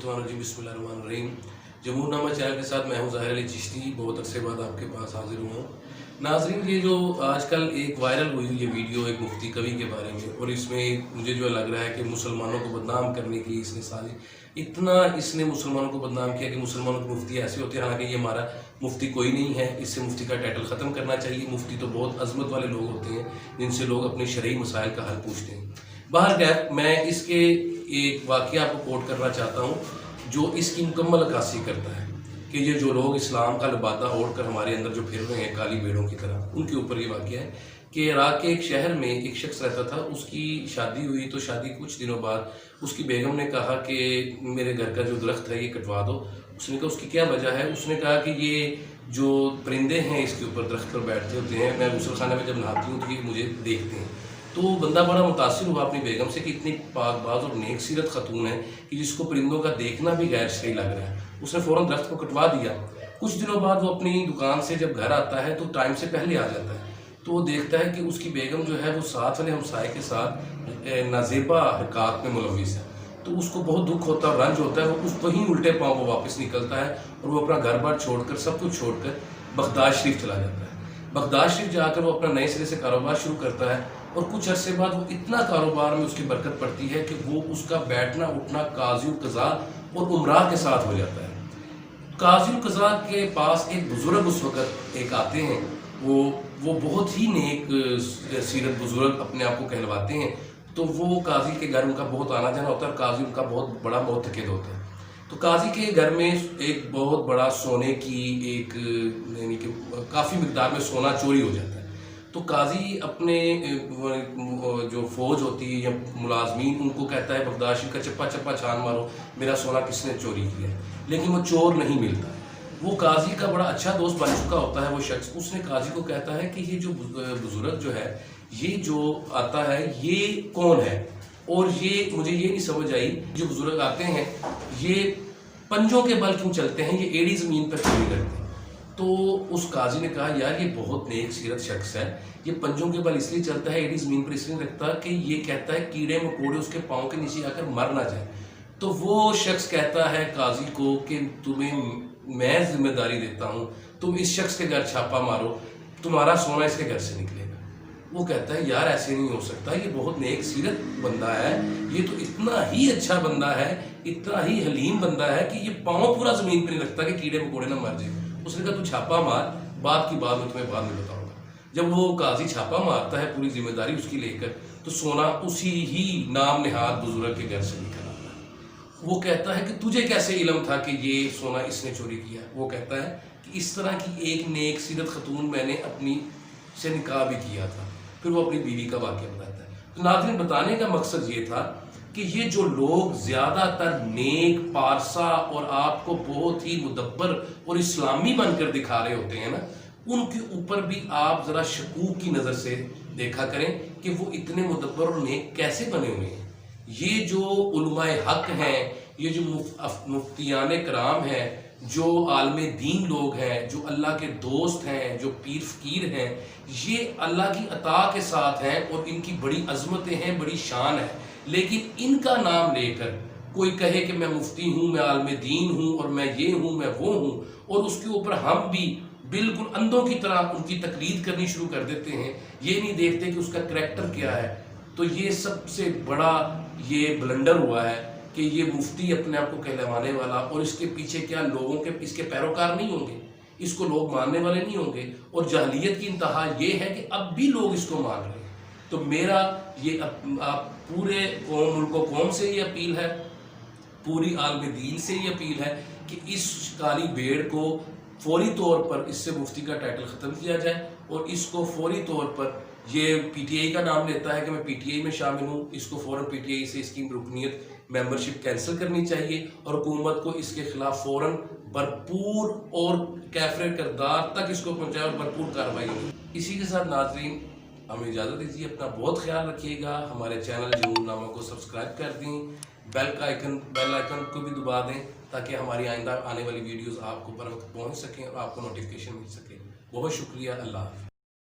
मिनशैतानिर्रजीम बिस्मिल्लाहिर्रहमानिर्रहीम। जमूरनामा चैनल के साथ मैं हूं ज़ाहिर अली चिश्ती। बहुत अरसे बाद आपके पास हाजिर हुआ हूँ। नाज़रीन, ये जो आजकल एक वायरल हुई ये वीडियो एक मुफ्ती कवि के बारे में, और इसमें मुझे जो लग रहा है कि मुसलमानों को बदनाम करने की इसने साजिश इतना इसने मुसलमानों को बदनाम किया कि मुसलमानों के मुफ्ती ऐसे होते हैं। हालांकि ये हमारा मुफ्ती कोई नहीं है, इससे मुफ्ती का टाइटल ख़त्म करना चाहिए। मुफ्ती तो बहुत अजमत वाले लोग होते हैं जिनसे लोग अपने शरई मसाइल का हल पूछते हैं। बहरकैफ मैं इसके एक वाक़या आपको कोट करना चाहता हूँ जो इसकी मुकम्मल अक्कासी करता है कि ये जो लोग इस्लाम का लिबादा ओढ़ कर हमारे अंदर जो फिर रहे हैं काली भेड़ों की तरह, उनके ऊपर ये वाक़या है कि इराक़ के एक शहर में एक शख्स रहता था। उसकी शादी हुई तो शादी कुछ दिनों बाद उसकी बेगम ने कहा कि मेरे घर का जो दरख्त है ये कटवा दो। उसने कहा उसकी क्या वजह है? उसने कहा कि ये जो परिंदे हैं इसके ऊपर दरख्त पर बैठते होते हैं, मैं गुस्ल खाने में जब नहाती हूँ तो ये मुझे देखते हैं। तो बंदा बड़ा मुतासिर हुआ अपनी बेगम से कि इतनी पाकबाज और नेक सीरत खतून है कि जिसको परिंदों का देखना भी गैर शरई लग रहा है। उसने फ़ौरन दरख्त को कटवा दिया। कुछ दिनों बाद वो अपनी दुकान से जब घर आता है तो टाइम से पहले आ जाता है। तो वो देखता है कि उसकी बेगम जो है वो साथ वाले हमसाए के साथ नाजेबा हरकत में मुलविस है। तो उसको बहुत दुख होता है, रंज होता है। वो उस वहीं उल्टे पाँव वो वापस निकलता है और वो अपना घर बार छोड़कर सब कुछ छोड़कर बगदाद शरीफ चला जाता है। बगदाद शरीफ जाकर वो अपना नए सिरे से कारोबार शुरू करता है और कुछ अरसे बाद वो इतना कारोबार में उसकी बरकत पड़ती है कि वो उसका बैठना उठना काज़ी क़ज़ा और उमरा के साथ हो जाता है। काज़ी क़ज़ा के पास एक बुज़ुर्ग उस वक़्त एक आते हैं। वो बहुत ही नेक सीरत बुज़ुर्ग अपने आप को कहलवाते हैं। तो वो काज़ी के घर उनका बहुत आना जाना होता है। काज़ी उनका बहुत बड़ा मोतक़िद होता है। तो काज़ी के घर में एक बहुत बड़ा सोने की एक यानी कि काफ़ी मिक़दार में सोना चोरी हो जाता है। तो काज़ी अपने जो फ़ौज होती है या मुलाजमीन उनको कहता है बगदाद शरीफ का चप्पा चप्पा छान मारो, मेरा सोना किसने चोरी किया है। लेकिन वो चोर नहीं मिलता। वो काज़ी का बड़ा अच्छा दोस्त बन चुका होता है वो शख्स। उसने काज़ी को कहता है कि ये जो बुज़ुर्ग जो है ये जो आता है ये कौन है, और ये मुझे ये नहीं समझ आई जो बुज़ुर्ग आते हैं ये पंजों के बल क्यों चलते हैं, ये एड़ी ज़मीन पर चोरी करते हैं। तो उस काजी ने कहा यार ये बहुत नेक सीरत शख्स है, ये पंजों के बल इसलिए चलता है, एड़ी ज़मीन पर इसलिए रखता कि ये कहता है कीड़े मकोड़े उसके पाँव के नीचे आकर मर ना जाए। तो वो शख्स कहता है काजी को कि तुम्हें मैं जिम्मेदारी देता हूँ, तुम इस शख्स के घर छापा मारो, तुम्हारा सोना इसके घर से निकलेगा। वो कहता है यार ऐसे नहीं हो सकता, ये बहुत नेक सीरत बंदा है, ये तो इतना ही अच्छा बंदा है, इतना ही हलीम बंदा है कि ये पाँव पूरा ज़मीन पर नहीं रखता कि कीड़े मकोड़े ना मर जाए। उसने कहा तू छापा मार, बात की बात मैं तुम्हें बाद में बताऊंगा। जब वो काजी छापा मारता है पूरी जिम्मेदारी उसकी लेकर, तो सोना उसी ही नाम निहाद बुजुर्ग के घर से निकल आता है। वो कहता है कि तुझे कैसे इल्म था कि ये सोना इसने चोरी किया? वो कहता है कि इस तरह की एक नेक सीरत खतून मैंने अपनी से निकाह भी किया था। फिर वो अपनी बीवी का वाक़या बताता है। तो नाज़रीन, बताने का मकसद ये था कि ये जो लोग ज़्यादातर नेक पारसा और आपको बहुत ही मुदब्बर और इस्लामी बनकर दिखा रहे होते हैं ना, उनके ऊपर भी आप ज़रा शकूक की नज़र से देखा करें कि वो इतने मुदब्बर और नेक कैसे बने हुए हैं। ये जो उलमाए हक हैं, ये जो मुफ्तियान कराम हैं, जो आलमे दीन लोग हैं, जो अल्लाह के दोस्त हैं, जो पीर फ़कीर हैं, ये अल्लाह की अता के साथ हैं और इनकी बड़ी अज़मतें हैं, बड़ी शान है। लेकिन इनका नाम लेकर कोई कहे कि मैं मुफ्ती हूँ, मैं आलमे दीन हूँ और मैं ये हूँ मैं वो हूँ, और उसके ऊपर हम भी बिल्कुल अंधों की तरह उनकी तकलीद करनी शुरू कर देते हैं, ये नहीं देखते कि उसका करैक्टर क्या है। तो ये सबसे बड़ा ये ब्लंडर हुआ है कि ये मुफ्ती अपने आप को कहलवाने वाला, और इसके पीछे क्या लोगों के इसके पैरोकार नहीं होंगे, इसको लोग मानने वाले नहीं होंगे। और जाहलियत की इंतहा ये है कि अब भी लोग इसको मान रहे हैं। तो मेरा ये आप पूरे मुल्क कौम से ये अपील है, पूरी आलम दीन से ये अपील है कि इस काली भेड़ को फौरी तौर पर इससे मुफ्ती का टाइटल ख़त्म किया जाए, और इसको फौरी तौर पर ये पीटीआई का नाम लेता है कि मैं पीटीआई में शामिल हूँ, इसको फ़ौरन पीटीआई से इसकी रुकनीत मेंबरशिप कैंसिल करनी चाहिए और हुकूमत को इसके ख़िलाफ़ फ़ौरन भरपूर और कैफरे किरदार तक इसको पहुँचाए और भरपूर कार्रवाई हो। इसी के साथ नाज़रीन हमें इजाज़त दीजिए, अपना बहुत ख्याल रखिएगा। हमारे चैनल जमूरनामा को सब्सक्राइब कर दें, बेल आइकन को भी दबा दें ताकि हमारी आइंदा आने वाली वीडियोस आपको बर वक्त पहुँच सकें और आपको नोटिफिकेशन मिल सके। बहुत शुक्रिया। अल्लाह।